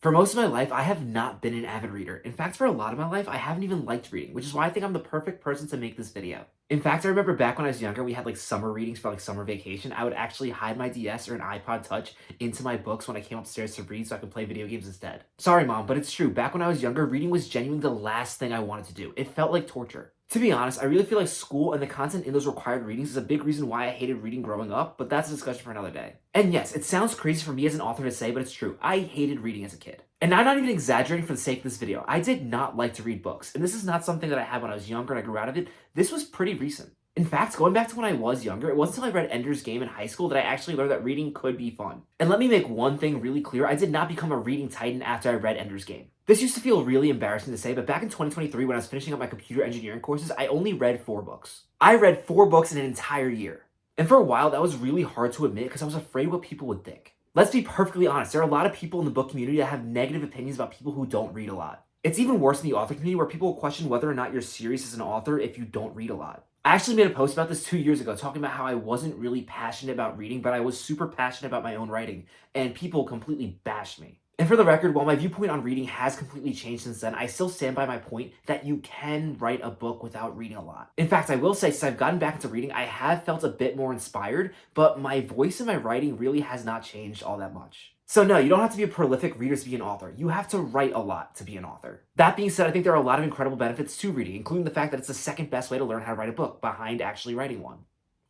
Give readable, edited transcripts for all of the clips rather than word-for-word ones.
For most of my life, I have not been an avid reader. In fact, for a lot of my life, I haven't even liked reading, which is why I think I'm the perfect person to make this video. In fact, I remember back when I was younger, we had like summer readings for like summer vacation. I would actually hide my DS or an iPod Touch into my books when I came upstairs to read so I could play video games instead. Sorry, Mom, but it's true. Back when I was younger, reading was genuinely the last thing I wanted to do. It felt like torture. To be honest, I really feel like school and the content in those required readings is a big reason why I hated reading growing up, but that's a discussion for another day. And yes, it sounds crazy for me as an author to say, but it's true. I hated reading as a kid. And I'm not even exaggerating for the sake of this video. I did not like to read books, and this is not something that I had when I was younger and I grew out of it. This was pretty recent. In fact, going back to when I was younger, it wasn't until I read Ender's Game in high school that I actually learned that reading could be fun. And let me make one thing really clear, I did not become a reading titan after I read Ender's Game. This used to feel really embarrassing to say, but back in 2023 when I was finishing up my computer engineering courses, I only read 4 books. I read 4 books in an entire year. And for a while, that was really hard to admit because I was afraid what people would think. Let's be perfectly honest, there are a lot of people in the book community that have negative opinions about people who don't read a lot. It's even worse in the author community where people will question whether or not you're serious as an author if you don't read a lot. I actually made a post about this 2 years ago talking about how I wasn't really passionate about reading, but I was super passionate about my own writing, and people completely bashed me. And for the record, while my viewpoint on reading has completely changed since then, I still stand by my point that you can write a book without reading a lot. In fact, I will say, since I've gotten back into reading, I have felt a bit more inspired, but my voice in my writing really has not changed all that much. So no, you don't have to be a prolific reader to be an author. You have to write a lot to be an author. That being said, I think there are a lot of incredible benefits to reading, including the fact that it's the second best way to learn how to write a book, behind actually writing one.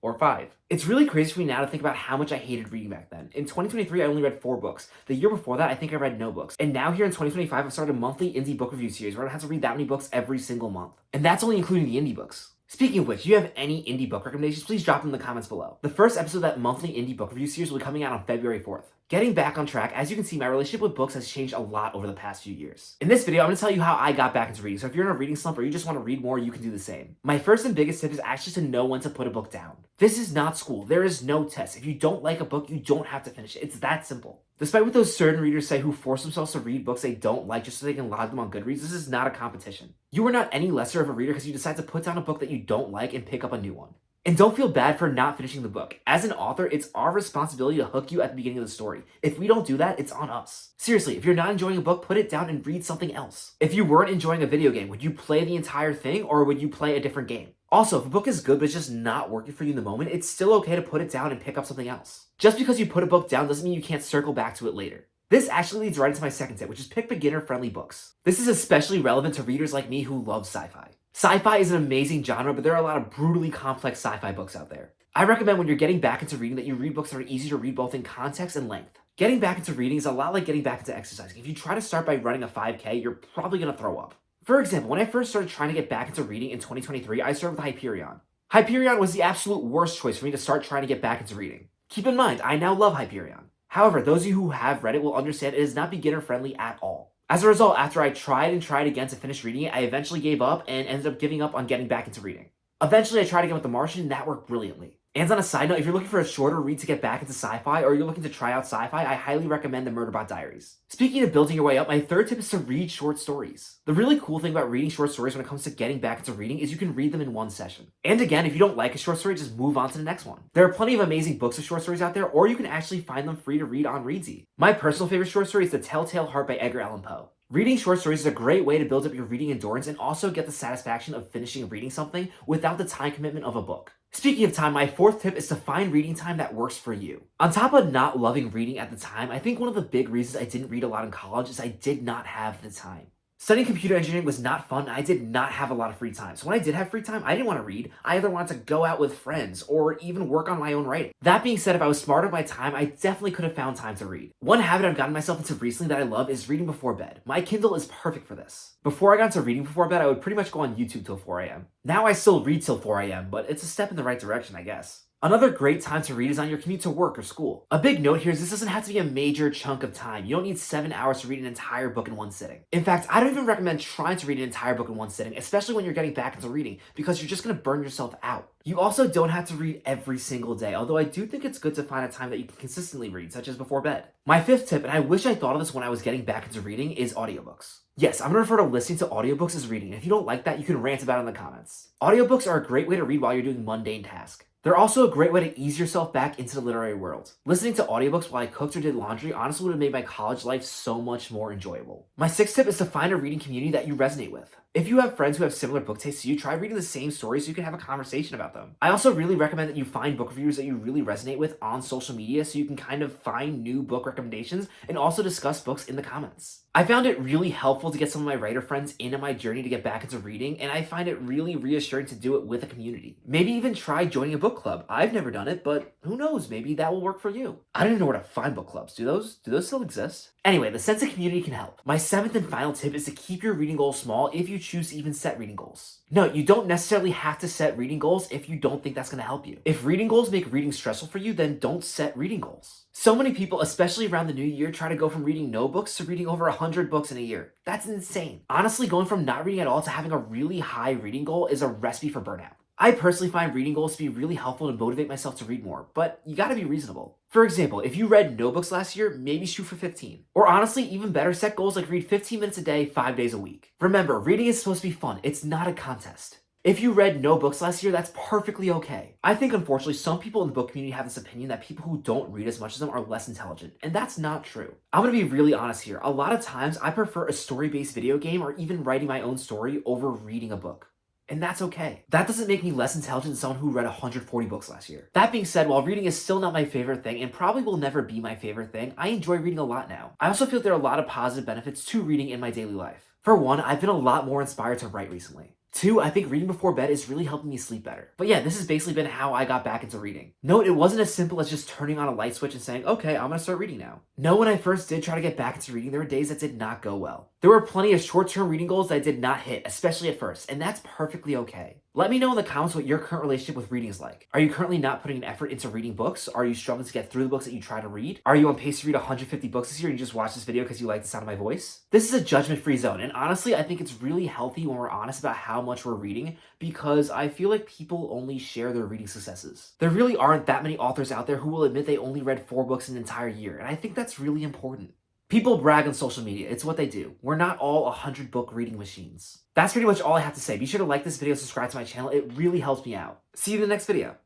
Or 5. It's really crazy for me now to think about how much I hated reading back then. In 2023, I only read 4 books. The year before that, I think I read no books. And now here in 2025, I've started a monthly indie book review series where I don't have to read that many books every single month. And that's only including the indie books. Speaking of which, if you have any indie book recommendations, please drop them in the comments below. The first episode of that monthly indie book review series will be coming out on February 4th. Getting back on track, as you can see, my relationship with books has changed a lot over the past few years. In this video, I'm going to tell you how I got back into reading, so if you're in a reading slump or you just want to read more, you can do the same. My first and biggest tip is actually to know when to put a book down. This is not school. There is no test. If you don't like a book, you don't have to finish it. It's that simple. Despite what those certain readers say who force themselves to read books they don't like just so they can log them on Goodreads, this is not a competition. You are not any lesser of a reader because you decide to put down a book that you don't like and pick up a new one. And don't feel bad for not finishing the book. As an author, it's our responsibility to hook you at the beginning of the story. If we don't do that, it's on us. Seriously, if you're not enjoying a book, put it down and read something else. If you weren't enjoying a video game, would you play the entire thing or would you play a different game? Also, if a book is good but it's just not working for you in the moment, it's still okay to put it down and pick up something else. Just because you put a book down doesn't mean you can't circle back to it later. This actually leads right into my second tip, which is pick beginner-friendly books. This is especially relevant to readers like me who love sci-fi. Sci-fi is an amazing genre, but there are a lot of brutally complex sci-fi books out there. I recommend when you're getting back into reading that you read books that are easy to read both in context and length. Getting back into reading is a lot like getting back into exercising. If you try to start by running a 5K, you're probably going to throw up. For example, when I first started trying to get back into reading in 2023, I started with Hyperion. Hyperion was the absolute worst choice for me to start trying to get back into reading. Keep in mind, I now love Hyperion. However, those of you who have read it will understand it is not beginner-friendly at all. As a result, after I tried and tried again to finish reading it, I eventually gave up and ended up giving up on getting back into reading. Eventually, I tried again with The Martian, and that worked brilliantly. And on a side note, if you're looking for a shorter read to get back into sci-fi, or you're looking to try out sci-fi, I highly recommend The Murderbot Diaries. Speaking of building your way up, my third tip is to read short stories. The really cool thing about reading short stories when it comes to getting back into reading is you can read them in one session. And again, if you don't like a short story, just move on to the next one. There are plenty of amazing books of short stories out there, or you can actually find them free to read on Readsy. My personal favorite short story is The Telltale Heart by Edgar Allan Poe. Reading short stories is a great way to build up your reading endurance and also get the satisfaction of finishing reading something without the time commitment of a book. Speaking of time, my fourth tip is to find reading time that works for you. On top of not loving reading at the time, I think one of the big reasons I didn't read a lot in college is I did not have the time. Studying computer engineering was not fun, and I did not have a lot of free time. So when I did have free time, I didn't want to read. I either wanted to go out with friends or even work on my own writing. That being said, if I was smart with my time, I definitely could have found time to read. One habit I've gotten myself into recently that I love is reading before bed. My Kindle is perfect for this. Before I got into reading before bed, I would pretty much go on YouTube till 4 a.m. Now I still read till 4 a.m., but it's a step in the right direction, I guess. Another great time to read is on your commute to work or school. A big note here is this doesn't have to be a major chunk of time. You don't need 7 hours to read an entire book in one sitting. In fact, I don't even recommend trying to read an entire book in one sitting, especially when you're getting back into reading, because you're just going to burn yourself out. You also don't have to read every single day, although I do think it's good to find a time that you can consistently read, such as before bed. My fifth tip, and I wish I thought of this when I was getting back into reading, is audiobooks. Yes, I'm going to refer to listening to audiobooks as reading. If you don't like that, you can rant about it in the comments. Audiobooks are a great way to read while you're doing mundane tasks. They're also a great way to ease yourself back into the literary world. Listening to audiobooks while I cooked or did laundry honestly would have made my college life so much more enjoyable. My sixth tip is to find a reading community that you resonate with. If you have friends who have similar book tastes to you, try reading the same stories so you can have a conversation about them. I also really recommend that you find book reviewers that you really resonate with on social media so you can kind of find new book recommendations and also discuss books in the comments. I found it really helpful to get some of my writer friends in on my journey to get back into reading, and I find it really reassuring to do it with a community. Maybe even try joining a book club. I've never done it, but who knows, maybe that will work for you. I don't even know where to find book clubs. Do those still exist? Anyway, the sense of community can help. My seventh and final tip is to keep your reading goals small if you choose to even set reading goals. No, you don't necessarily have to set reading goals if you don't think that's going to help you. If reading goals make reading stressful for you, then don't set reading goals. So many people, especially around the new year, try to go from reading no books to reading over 100 books in a year. That's insane. Honestly, going from not reading at all to having a really high reading goal is a recipe for burnout. I personally find reading goals to be really helpful to motivate myself to read more, but you gotta be reasonable. For example, if you read no books last year, maybe shoot for 15. Or honestly, even better, set goals like read 15 minutes a day, 5 days a week. Remember, reading is supposed to be fun. It's not a contest. If you read no books last year, that's perfectly okay. I think unfortunately some people in the book community have this opinion that people who don't read as much as them are less intelligent, and that's not true. I'm gonna be really honest here. A lot of times I prefer a story-based video game or even writing my own story over reading a book. And that's okay. That doesn't make me less intelligent than someone who read 140 books last year. That being said, while reading is still not my favorite thing and probably will never be my favorite thing, I enjoy reading a lot now. I also feel there are a lot of positive benefits to reading in my daily life. For one, I've been a lot more inspired to write recently. Two, I think reading before bed is really helping me sleep better. But yeah, this has basically been how I got back into reading. Note, it wasn't as simple as just turning on a light switch and saying, okay, I'm gonna start reading now. No, when I first did try to get back into reading, there were days that did not go well. There were plenty of short-term reading goals that I did not hit, especially at first, and that's perfectly okay. Let me know in the comments what your current relationship with reading is like. Are you currently not putting an effort into reading books? Are you struggling to get through the books that you try to read? Are you on pace to read 150 books this year and you just watch this video because you like the sound of my voice? This is a judgment-free zone, and honestly, I think it's really healthy when we're honest about how much we're reading because I feel like people only share their reading successes. There really aren't that many authors out there who will admit they only read 4 books in an entire year, and I think that's really important. People brag on social media. It's what they do. We're not all 100 book reading machines. That's pretty much all I have to say. Be sure to like this video, subscribe to my channel. It really helps me out. See you in the next video.